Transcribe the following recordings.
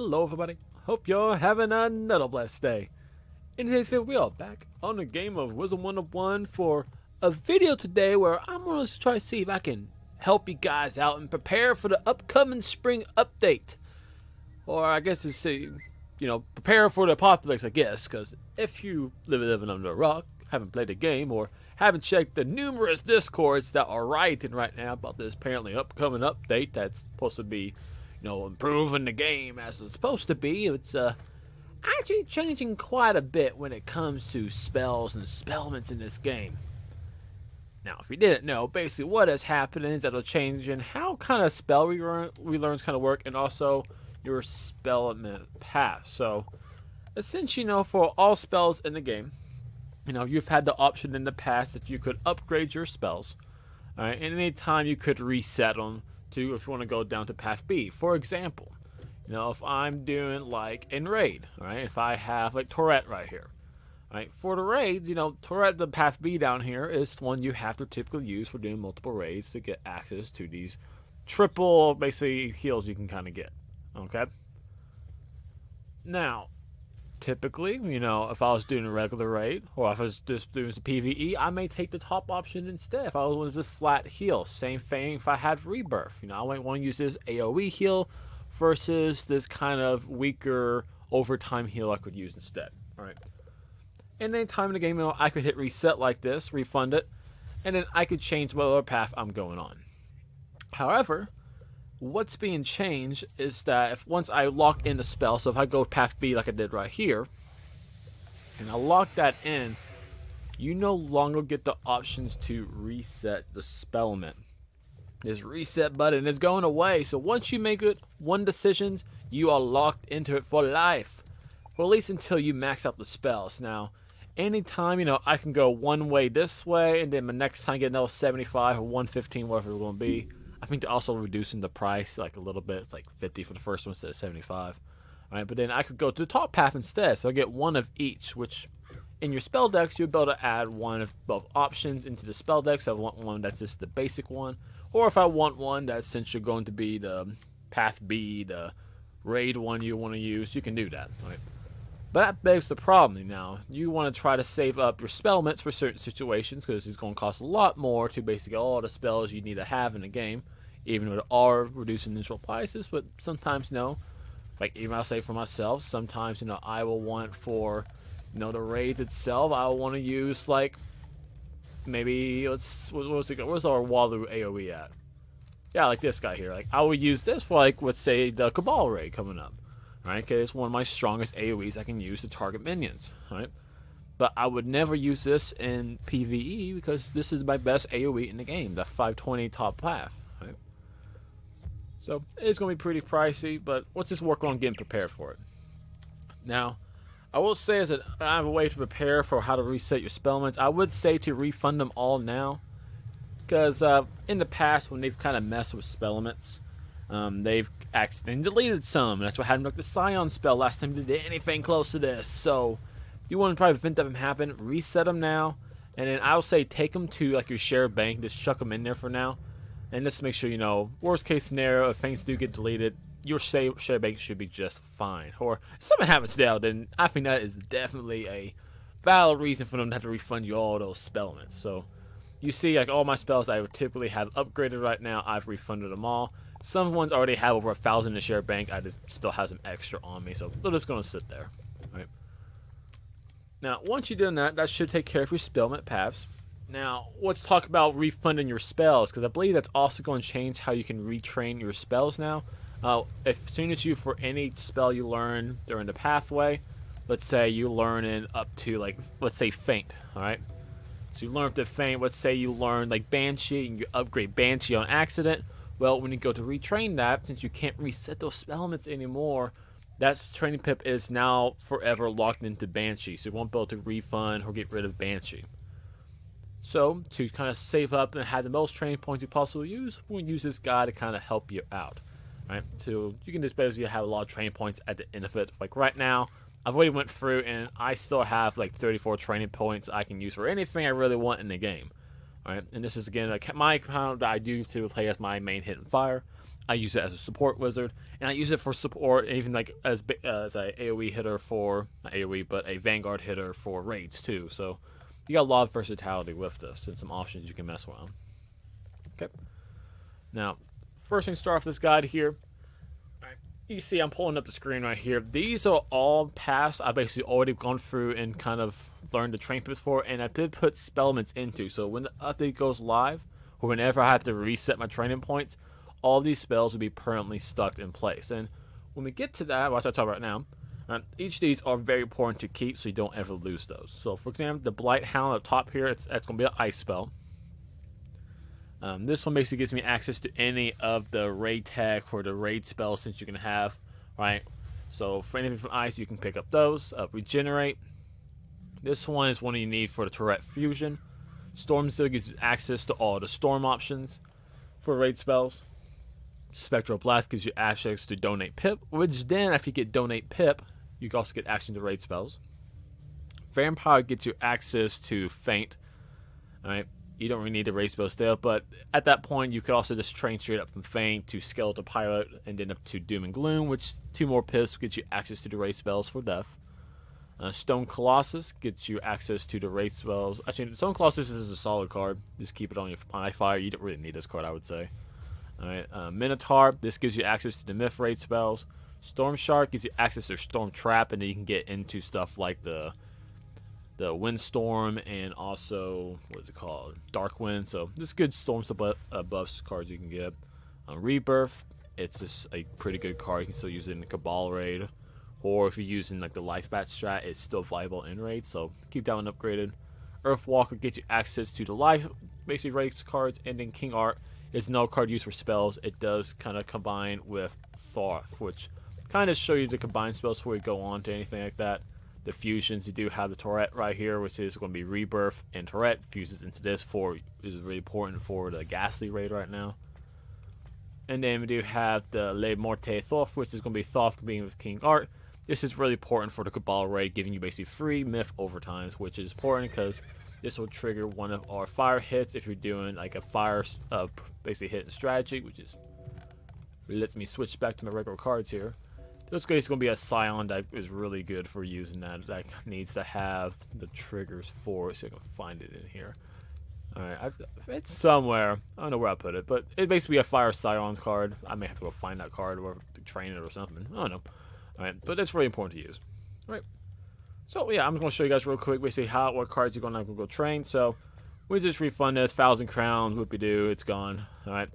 Hello everybody, hope you're having another blessed day. In today's video we are back on the game of Wizard101 for a video today where I'm going to try to see if I can help you guys out and prepare for the upcoming spring update. Or I guess to say, prepare for the apocalypse, I guess, because if you living under a rock, haven't played the game, or haven't checked the numerous discords that are writing right now about this apparently upcoming update that's supposed to be improving the game as it's supposed to be. It's actually changing quite a bit when it comes to spells and spellements in this game. Now, if you didn't know, basically what is happening is that it'll change in how kind of spell relearns kind of work, and also your spellement path. So, essentially, for all spells in the game, you've had the option in the past that you could upgrade your spells. All right, and any time you could reset them to if you want to go down to path B. For example, if I'm doing like in raid, right? If I have like Tourette right here, right? For the raids, Tourette, the path B down here is one you have to typically use for doing multiple raids to get access to these triple basically heals you can kind of get. Okay. Now, typically, if I was doing a regular raid, or if I was just doing some PvE, I may take the top option instead. If I was a flat heal, same thing if I had rebirth. I might want to use this AoE heal versus this kind of weaker overtime heal I could use instead. All right. And any time in the game, I could hit reset like this, refund it, and then I could change whatever path I'm going on. However, what's being changed is that if once I lock in the spell, so if I go path B like I did right here, and I lock that in, you no longer get the options to reset the spellment. This reset button is going away, so once you make it one decision, you are locked into it for life, or at least until you max out the spells. Now, anytime, I can go one way this way, and then my next time I get another 75 or 115, whatever it's going to be. I think they're also reducing the price like a little bit. It's like 50 for the first one instead of 75. All right, but then I could go to the top path instead. So I get one of each, which in your spell decks, you'll be able to add one of both options into the spell deck. So I want one that's just the basic one. Or if I want one that's since you're going to be the path B, the raid one you want to use, you can do that. Right? But that begs the problem now. You want to try to save up your spellments for certain situations because it's going to cost a lot more to basically get all the spells you need to have in the game, even with are reducing neutral prices. But sometimes, like even I'll say for myself, sometimes, I will want for, the raids itself, I will want to use like maybe where's our Walu AoE at? Yeah, like this guy here. Like I will use this for like let's say the Cabal raid coming up. Right, okay, it's one of my strongest AoEs I can use to target minions, right? But I would never use this in PvE because this is my best AoE in the game, the 520 top path, right? So it's going to be pretty pricey, but let's just work on getting prepared for it. Now, I will say is that I have a way to prepare for how to reset your spellments. I would say to refund them all now, because in the past when they've kind of messed with spellments, they've accidentally deleted some. That's what happened with the Scion spell last time they did anything close to this. So, if you want to try to prevent that from happening, reset them now. And then I'll say take them to like your shared bank. Just chuck them in there for now. And just make sure, worst case scenario, if things do get deleted, your shared bank should be just fine. Or if something happens there, then I think that is definitely a valid reason for them to have to refund you all those spellments. So, you see, like all my spells I would typically have upgraded right now, I've refunded them all. Some ones already have over 1,000 in the share bank. I just still have some extra on me, so they're just going to sit there. Right. Now, once you've done that, that should take care of your spellment paths. Now, let's talk about refunding your spells, because I believe that's also going to change how you can retrain your spells now. As soon as for any spell you learn during the pathway, let's say you learn in up to, like, let's say Feint, alright? So you learn up to Feint, let's say you learn, like, Banshee, and you upgrade Banshee on accident. Well, when you go to retrain that, since you can't reset those spellments anymore, that training pip is now forever locked into Banshee, so you won't be able to refund or get rid of Banshee. So, to kind of save up and have the most training points you possibly use, we'll use this guy to kind of help you out. Right? So, you can just basically have a lot of training points at the end of it. Like right now, I've already went through and I still have like 34 training points I can use for anything I really want in the game. Alright, and this is again like my account that I do to play as my main hit and fire. I use it as a support wizard, and I use it for support, and even like as a AOE hitter for not AOE, but a Vanguard hitter for raids too. So you got a lot of versatility with this, and some options you can mess around. Okay. Now, first thing to start off this guide here. You see, I'm pulling up the screen right here. These are all past. I basically already gone through and kind of learned the train pips for, and I did put spellements into. So when the update goes live, or whenever I have to reset my training points, all these spells will be permanently stuck in place. And when we get to that, what I talk about now, each of these are very important to keep, so you don't ever lose those. So, for example, the Blight Hound up top here, it's going to be an ice spell. This one basically gives me access to any of the raid tech or the raid spells since you can have, right? So for anything from ice, you can pick up those. Regenerate. This one is one you need for the turret fusion. Storm Seal gives you access to all the storm options for raid spells. Spectral Blast gives you access to donate pip, which then if you get donate pip, you can also get action to raid spells. Vampire gets you access to feint. Alright. You don't really need the raid spell still, but at that point you could also just train straight up from Feint to Skeletal Pilot and then up to Doom and Gloom, which 2 more pips gets you access to the raid spells for death. Stone Colossus gets you access to the raid spells. Actually, Stone Colossus is a solid card. Just keep it on your eye fire. You don't really need this card, I would say. Alright, Minotaur, this gives you access to the Myth raid spells. Storm Shark gives you access to Storm Trap, and then you can get into stuff like the Windstorm and also, what is it called? Dark Wind. So this is good storms buffs cards you can get. Rebirth, it's just a pretty good card. You can still use it in the Cabal raid, or if you're using like the Life Bat strat, it's still viable in raid. So keep that one upgraded. Earthwalker gets you access to the life basically raid cards, and then King Art is no card used for spells. It does kind of combine with Thought, which kind of show you the combined spells before you go on to anything like that. The fusions, you do have the Tourette right here, which is going to be Rebirth, and Tourette fuses into this is really important for the Ghastly raid right now. And then we do have the Le Morte Thoth, which is going to be Thoth being with King Art. This is really important for the Cabal raid, giving you basically free myth overtimes, which is important because this will trigger one of our fire hits if you're doing like a fire basically hit strategy, which is lets me switch back to my regular cards here. This case is going to be a Scion that is really good for using that. That needs to have the triggers for it, so I can find it in here. Alright, it's somewhere. I don't know where I put it, but it's basically a Fire Scion's card. I may have to go find that card or to train it or something. I don't know. Alright, but it's really important to use. Alright. So, yeah, I'm just going to show you guys real quick basically what cards you're going to go train. So, we just refund this. 1,000 crowns, whoopie-doo, it's gone. Alright.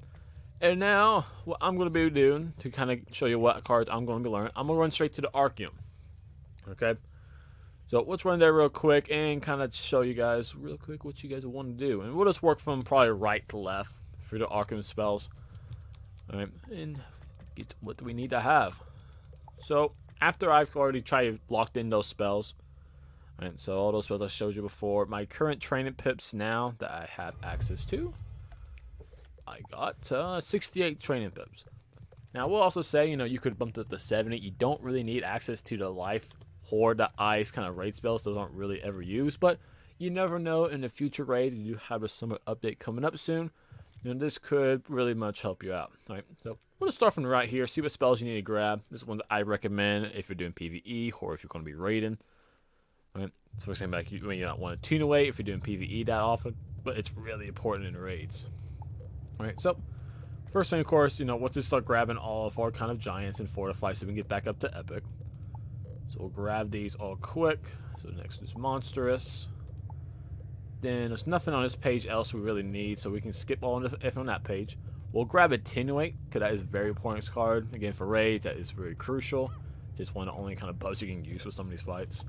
And now, what I'm going to be doing to kind of show you what cards I'm going to be learning, I'm going to run straight to the Arceum. Okay? So let's run there real quick and kind of show you guys real quick what you guys want to do. And we'll just work from probably right to left for the Arceum spells. Alright, and get what do we need to have. So, after I've already tried locked in those spells, alright, so all those spells I showed you before, my current training pips now that I have access to, I got 68 training pips. Now, we'll also say, you could bump it to 70. You don't really need access to the life or the ice kind of raid spells. Those aren't really ever used, but you never know in the future raid. You have a summer update coming up soon. This could really much help you out. All right, so we'll just start from right here. See what spells you need to grab. This is one that I recommend if you're doing PvE or if you're going to be raiding. All right, so for example, like you may not want to tune away if you're doing PvE that often, but it's really important in the raids. Alright, so first thing, of course, we'll just start grabbing all of our kind of giants and fortify so we can get back up to epic. So we'll grab these all quick. So next is monstrous. Then there's nothing on this page else we really need, so we can skip all on that page. We'll grab attenuate because that is a very important card. Again, for raids, that is very crucial. Just one of the only kind of buffs you can use for some of these fights.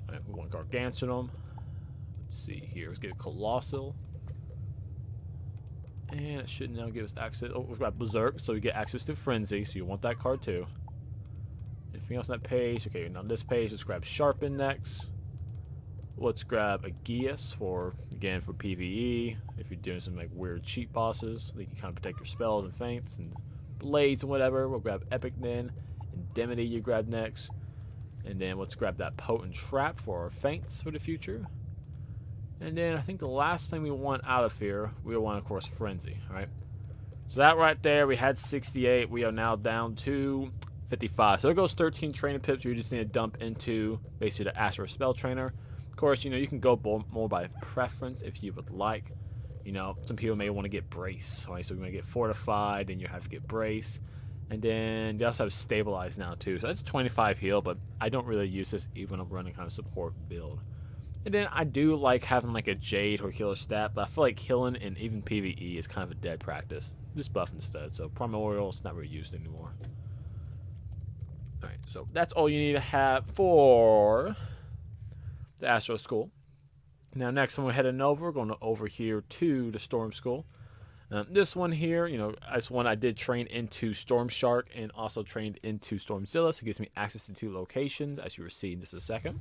Alright, we want Gargantuan. Let's see here. Let's get Colossal. And it should now give us access. Oh, we've got Berserk, so we get access to Frenzy, so you want that card too. Anything else on that page? Okay, now on this page, let's grab Sharpen next. Let's grab Aegeus for PvE. If you're doing some like weird cheat bosses, you can kind of protect your spells and feints and blades and whatever. We'll grab Epic then. Indemnity you grab next. And then let's grab that Potent Trap for our feints for the future. And then I think the last thing we want out of here, we want, of course, Frenzy, right? So that right there, we had 68. We are now down to 55. So there goes 13 training pips you just need to dump into basically the Astro Spell Trainer. Of course, you can go more by preference if you would like. Some people may want to get Brace, right? So we want to get Fortified, then you have to get Brace. And then they also have Stabilize now, too. So that's 25 heal, but I don't really use this even when I'm running kind of support build. And then I do like having like a Jade or Healer stat, but I feel like healing and even PvE is kind of a dead practice. Just buff instead, so Primordial is not really used anymore. Alright, so that's all you need to have for the Astro School. Now next one we're heading over, we're going over here to the Storm School. This one here, this one I did train into Storm Shark and also trained into Stormzilla, so it gives me access to 2 locations, as you will see in just a second.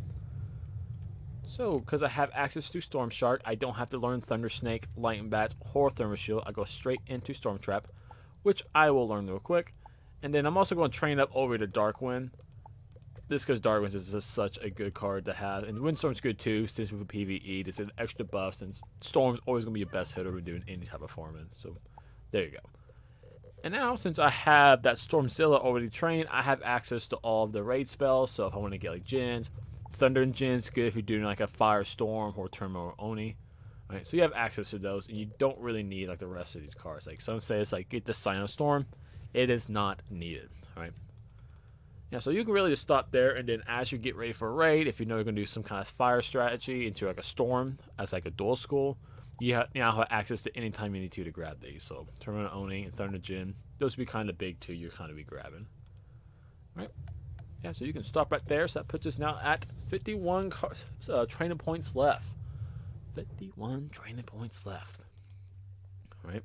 So, because I have access to Storm Shark, I don't have to learn Thunder Snake, Lightning Bats, or Thermal Shield. I go straight into Storm Trap, which I will learn real quick. And then I'm also going to train up over to Darkwind. This because Darkwind is just such a good card to have. And Windstorm's good too, since with PvE, there's an extra buff, and Storm's always going to be your best hitter when doing any type of farming. So, there you go. And now, since I have that Stormzilla already trained, I have access to all of the raid spells. So if I want to get like Jins, Thunder and Jin's good if you're doing like a Firestorm or Termo or Oni. Right, so you have access to those, and you don't really need like the rest of these cards. Like some say it's like get the Scion Storm, it is not needed. Right. Yeah, so you can really just stop there, and then as you get ready for a raid, if you know you're gonna do some kind of fire strategy into like a storm as like a dual school, you now have access to any time you need to grab these. So Termo Oni and Thunder Jin, those would be kind of big too. You're kind of be grabbing. Right. Yeah, so you can stop right there. So that puts us now at 51 training points left. 51 training points left. All right.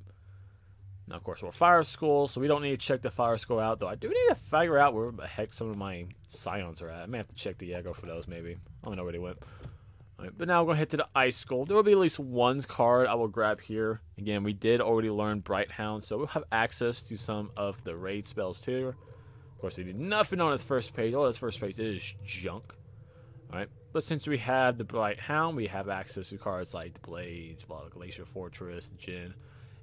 Now, of course, we're Fire School, so we don't need to check the Fire School out, though I do need to figure out where the heck some of my Scions are at. I may have to check the Yeggo for those, maybe. I don't know where they went. All right, but now we're going to head to the Ice School. There will be at least one card I will grab here. Again, we did already learn Bright Hound, so we'll have access to some of the raid spells, too. Of course, we do nothing on this first page. All this first page is junk. Alright, but since we have the Bright Hound, we have access to cards like the Blades, Glacier Fortress, Jin.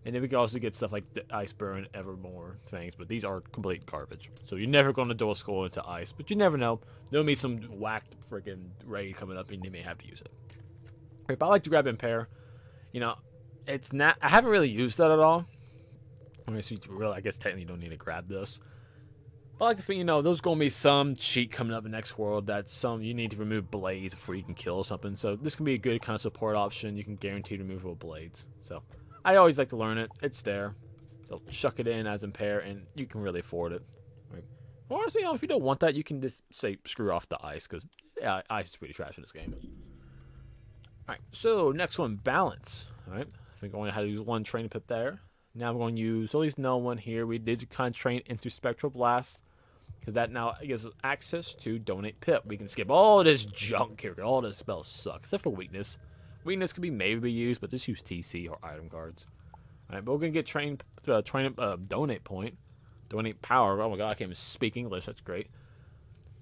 And then we can also get stuff like the Ice Burn, Evermore things, but these are complete garbage. So you're never going to dual school into Ice, but you never know. There'll be some whacked freaking raid coming up and you may have to use it. Right, but I like to grab Impair. It's not, I haven't really used that at all. I mean, so really, I guess technically you don't need to grab this. But I like to think, there's going to be some cheat coming up in the next world that you need to remove blades before you can kill something. So this can be a good kind of support option. You can guarantee removal of blades. So I always like to learn it. It's there. So chuck it in as Impair, and you can really afford it. Right? Honestly, if you don't want that, you can just say screw off the Ice, because yeah, Ice is pretty trash in this game. Alright, so next one, Balance. Alright, I think I only had to use one training pip there. Now I'm going to use at least no one here. We did kind of train into Spectral Blast, because that now gives us access to Donate Pip. We can skip all this junk here. All this spells suck, except for Weakness. Weakness could be maybe used, but just use TC or item cards. Alright, but we're going to get Donate Point. Donate Power. Oh my god, I can't even speak English. That's great.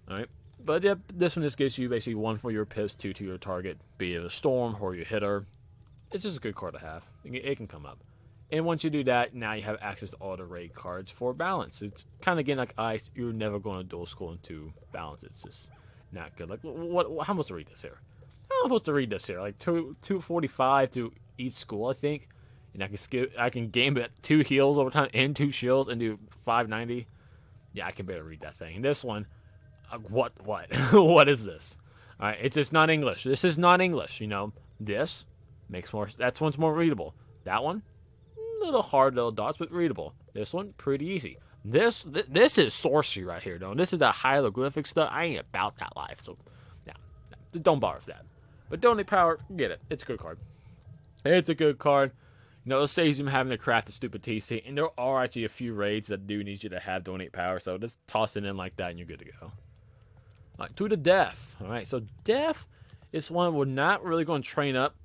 Alright, but yeah, this one just gives you basically 1 for your pips, 2 to your target, be it a Storm or your hitter. It's just a good card to have. It can come up. And once you do that, now you have access to all the raid cards for Balance. It's kind of again like Ice. You're never going to dual school into Balance. It's just not good. Like, what? How am I supposed to read this here? How am I supposed to read this here? Like 245 to each school, I think. And I can game it 2 heals over time and 2 shields and do 590. Yeah, I can barely read that thing. And this one, what? What is this? All right, it's just not English. This is not English. This makes more. That one's more readable. That one. Little hard little dots, but readable. This one, pretty easy. This is sorcery right here, though. This is that hieroglyphic stuff. I ain't about that life, so yeah, don't bother with that. But Donate Power, get it. It's a good card. It's a good card. It saves you having to craft the stupid TC, and there are actually a few raids that do need you to have Donate Power, so just toss it in like that, and you're good to go. All right, to the Death. All right, so Death is one we're not really going to train up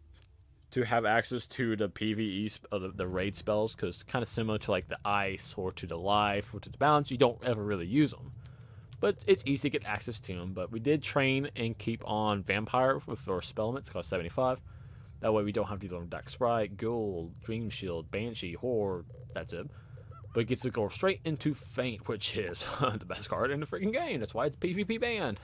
to have access to the PvE, the raid spells, because it's kind of similar to like the Ice or to the Life or to the Balance. You don't ever really use them, but it's easy to get access to them. But we did train and keep on Vampire for Spellements, cost 75. That way we don't have to learn Dark Sprite, Ghoul, Dream Shield, Banshee, Horde. That's it. But it gets to go straight into Feint, which is the best card in the freaking game. That's why it's PvP banned.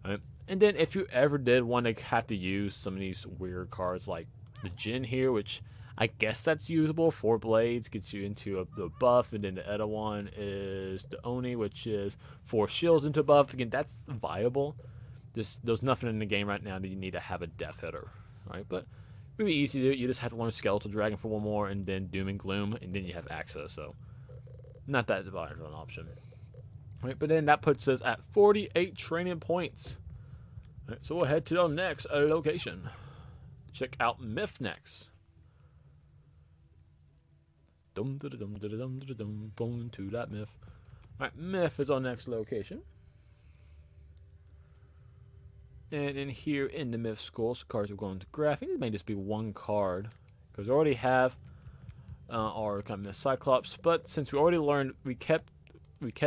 Right. And then if you ever did want to have to use some of these weird cards like the Jin here, which I guess that's usable. 4 blades gets you into the buff, and then the other one is the Oni, which is 4 shields into buff. Again, that's viable. There's nothing in the game right now that you need to have a death hitter, right? But it would be easy to do. You just have to learn Skeletal Dragon for 1 more, and then Doom and Gloom, and then you have access. So not that bad of an option, right? But then that puts us at 48 training points. Right, so we'll head to our next location. Check out Myth next. Going to that Myth. Alright, Myth is our next location. And in here in the Myth School, so cards we're going to graph. I think it may just be 1 card, because we already have our kind of Myth Cyclops. But since we already learned, we kept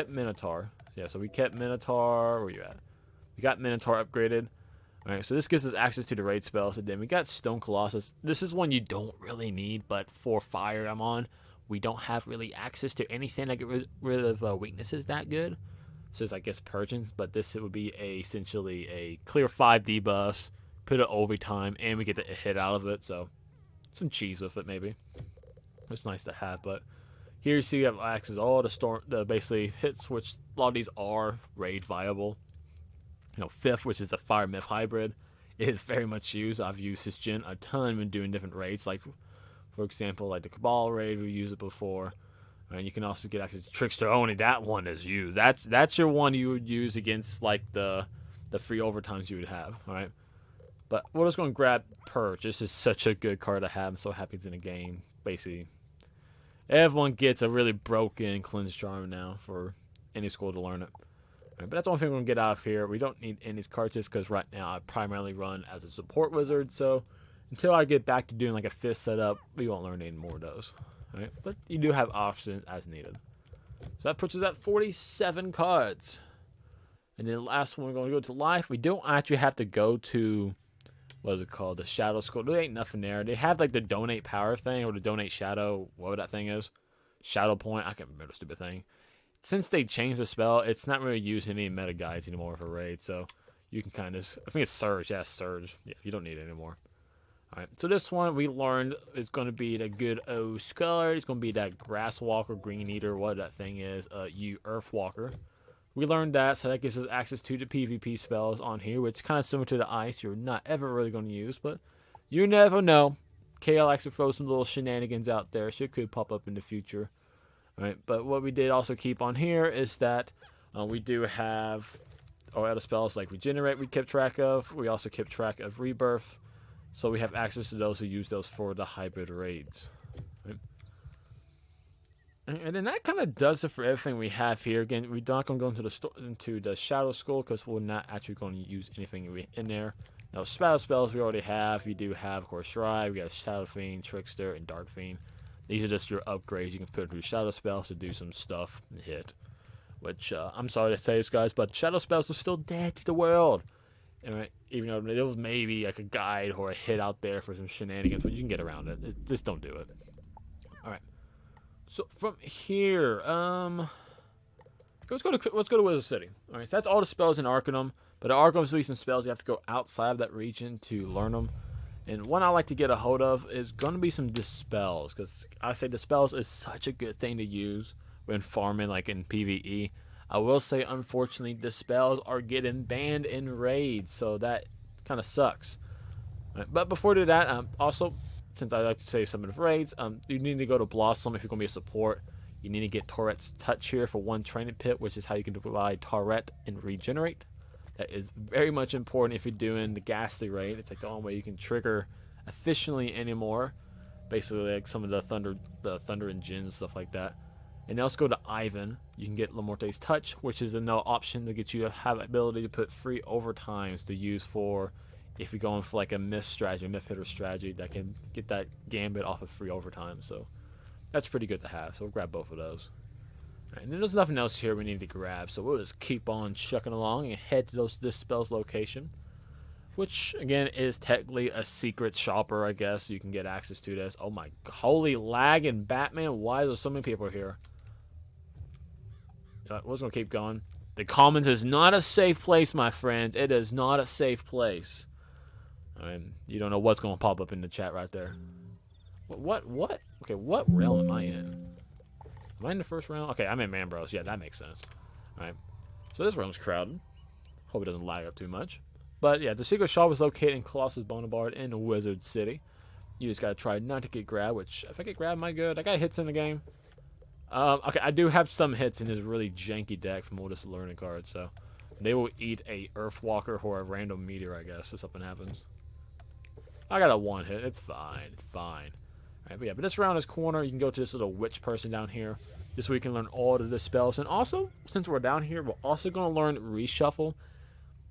Minotaur. Yeah, so we kept Minotaur. Where are you at? We got Minotaur upgraded. Alright, so this gives us access to the raid spells. And then we got Stone Colossus. This is one you don't really need, but for Fire I'm on, we don't have really access to anything that get rid of weaknesses that good. So it's, I guess, Purging, but this would be essentially a clear 5 debuffs, put it overtime, and we get the hit out of it. So some cheese with it, maybe. It's nice to have, but here you see we have access to all the basically hits, which a lot of these are raid viable. You know, 5th, which is the Fire Myth hybrid, is very much used. I've used this Jin a ton when doing different raids, like for example, like the Cabal raid, we used it before. And you can also get access to Trickster Only. That one is used. That's your one you would use against like the free overtimes you would have. All right, but we're just going to grab Purge. This is such a good card to have. I'm so happy it's in the game. Basically, everyone gets a really broken Cleanse Charm now for any school to learn it. But that's the only thing we're going to get out of here. We don't need any of these cards just because right now I primarily run as a support wizard. So until I get back to doing like a 5th setup, we won't learn any more of those. Right? But you do have options as needed. So that puts us at 47 cards. And then the last one, we're going to go to life. We don't actually have to go to, what is it called, the Shadow School. There ain't nothing there. They have like the donate power thing or the donate shadow, whatever that thing is. Shadow point. I can't remember the stupid thing. Since they changed the spell, it's not really using any meta guides anymore for raid. So you can kind of, I think it's Surge. Yeah, Surge. Yeah, you don't need it anymore. Alright, so this one we learned is going to be the good old Scar. It's going to be that Grass Walker, Green Eater, what that thing is, you Earth Walker. We learned that, so that gives us access to the PvP spells on here, which is kind of similar to the Ice. You're not ever really going to use, but you never know. KL likes to throw some little shenanigans out there, so it could pop up in the future. Alright, but what we did also keep on here is that we do have our other spells like Regenerate we kept track of. We also kept track of Rebirth. So we have access to those who use those for the hybrid raids. Right? And then that kind of does it for everything we have here. Again, we're not going to go into the Shadow School because we're not actually going to use anything in there. Now, Shadow spells we already have. You do have, of course, Shrive. We got Shadow Fiend, Trickster, and Dark Fiend. These are just your upgrades. You can put through Shadow spells to do some stuff and hit. Which, I'm sorry to say this, guys, but Shadow spells are still dead to the world. Right? Even though there was maybe like a guide or a hit out there for some shenanigans, but you can get around it. Just don't do it. Alright. So from here, let's go to Wizard City. Alright, so that's all the spells in Arcanum. But there are going to be some spells you have to go outside of that region to learn them. And one I like to get a hold of is going to be some Dispels. Because I say Dispels is such a good thing to use when farming, like in PvE. I will say, unfortunately, the spells are getting banned in raids, so that kind of sucks. Right, but before we do that, also, since I like to say some of the raids, you need to go to Blossom if you're going to be a support. You need to get Tourette's Touch here for 1 training pit, which is how you can provide Tourette and Regenerate. That is very much important if you're doing the Ghastly raid. It's like the only way you can trigger efficiently anymore. Basically, like some of the Thunder and Jinn, stuff like that. And also go to Ivan. You can get Lamorte's Touch, which is another option to get you to have the ability to put free overtimes to use for if you're going for like a myth hitter strategy that can get that gambit off of free overtime. So that's pretty good to have. So we'll grab both of those. Right, and then there's nothing else here we need to grab. So we'll just keep on chucking along and head to this spell's location. which again is technically a secret shopper, I guess. You can get access to this. Oh my, holy lag in Batman. Why are there so many people here? We're gonna keep going. The Commons is not a safe place, my friends. It is not a safe place. I mean, you don't know what's gonna pop up in the chat right there. What? Okay, what realm am I in? Am I in the first round? Okay, I'm in Man Bros. Yeah, that makes sense. Alright. So this room's crowded. Hope it doesn't lag up too much. But yeah, the secret shop is located in Colossus Boulevard in Wizard City. You just gotta try not to get grabbed, which, if I get grabbed, am I good? I got hits in the game. Okay, I do have some hits in this really janky deck from Oldest Learning Card, so they will eat a Earthwalker or a random meteor, I guess, if something happens. I got a one hit. It's fine. It's fine. Alright, but yeah, but this round is corner. You can go to this little witch person down here. This way you can learn all of the spells. And also, since we're down here, we're also going to learn Reshuffle.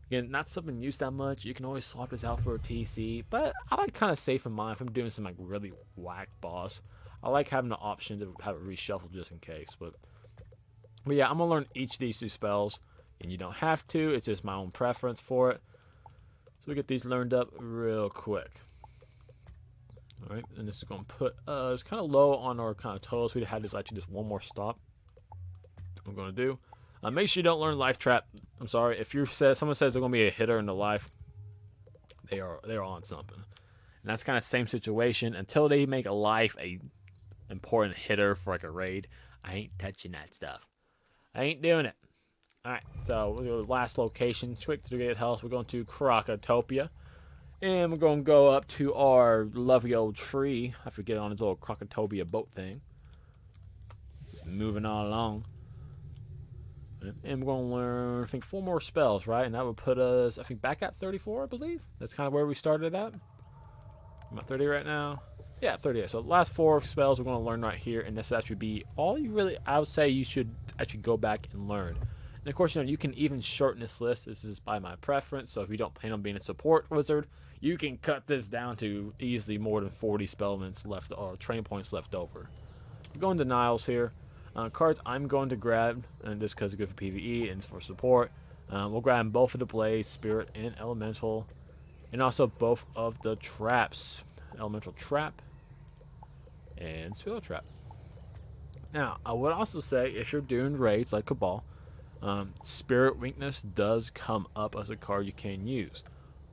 Again, not something used that much. You can always swap this out for a TC, but I like kind of safe in mind if I'm doing some like really whack boss. I like having the option to have it reshuffle just in case. But yeah, I'm going to learn each of these two spells. And you don't have to. It's just my own preference for it. So we get these learned up real quick. Alright, and this is going to put us kind of low on our kind of totals. We had this actually just one more stop. That's what I'm going to do. Make sure you don't learn Life Trap. I'm sorry. If someone says they're going to be a hitter in the life, they're on something. And that's kind of the same situation. Until they make a life a important hitter for like a raid, I ain't touching that stuff. I ain't doing it. Alright, so we'll go to the last location. Quick to get health. We're going to Krakatopia. And we're going to go up to our lovely old tree. I have to get on this little Krakatopia boat thing. Moving on along. And we're going to learn, I think, 4 more spells, right? And that would put us, I think, back at 34, I believe. That's kind of where we started at. I'm at 30 right now. Yeah, 38. So the last 4 spells we're going to learn right here. And this actually be all you really, I would say you should actually go back and learn. And of course, you can even shorten this list. This is by my preference. So if you don't plan on being a support wizard, you can cut this down to easily more than 40 spellments left, or train points left over. We're going to Niles here. Cards I'm going to grab, and this because it's good for PvE and for support. We'll grab both of the Blaze, Spirit, and Elemental. And also both of the traps. Elemental Trap and Spirit Trap. Now, I would also say, if you're doing raids like Cabal, Spirit Weakness does come up as a card you can use.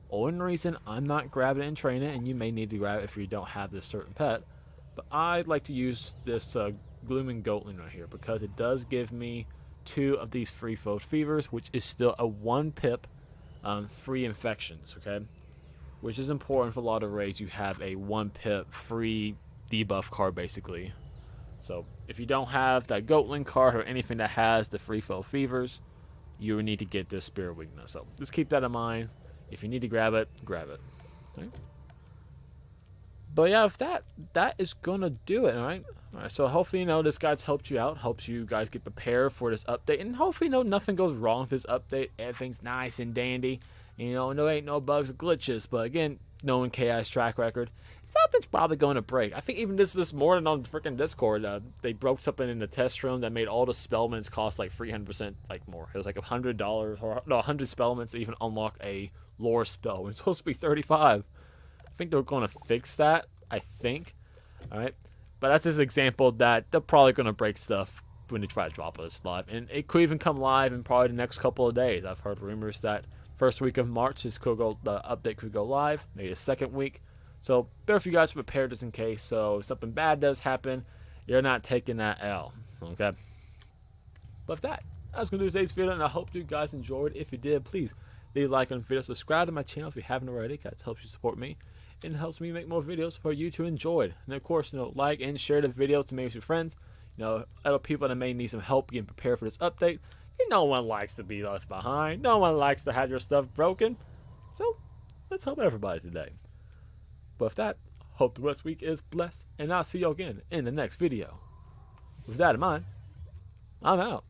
Only reason I'm not grabbing it and training it, and you may need to grab it if you don't have this certain pet, but I'd like to use this Glooming Goatling right here because it does give me 2 of these free Foe Fevers, which is still a 1 pip free infections, okay? Which is important for a lot of raids. You have a 1 pip free debuff card basically. So if you don't have that Goatling card or anything that has the free Foe Fevers, you will need to get this Spirit Weakness. So just keep that in mind. If you need to grab it, grab it. Okay? But yeah, if that is gonna do it. All right. So hopefully this guide's helped you out, helps you guys get prepared for this update, and hopefully nothing goes wrong with this update. Everything's nice and dandy. No ain't no bugs or glitches. But again, knowing KI's track record, something's probably going to break. I think even this morning on freaking Discord, they broke something in the test room that made all the spellments cost like 300% like more. It was like $100 or no 100 spellments to even unlock a lore spell. It's supposed to be 35. I think they're going to fix that. I think. All right, but that's just an example that they're probably going to break stuff when they try to drop this live, and it could even come live in probably the next couple of days. I've heard rumors that first week of March the update could go live, maybe the second week. So better for you guys to prepare just in case. So if something bad does happen, you're not taking that L. Okay. But with that's going to do today's video, and I hope you guys enjoyed. If you did, please leave a like on the video. Subscribe to my channel if you haven't already. That helps you support me and helps me make more videos for you to enjoy it. And of course, like and share the video to maybe with your friends. Other people that may need some help getting prepared for this update. No one likes to be left behind. No one likes to have your stuff broken. So let's help everybody today. But with that, hope the rest of the week is blessed, and I'll see you again in the next video. With that in mind, I'm out.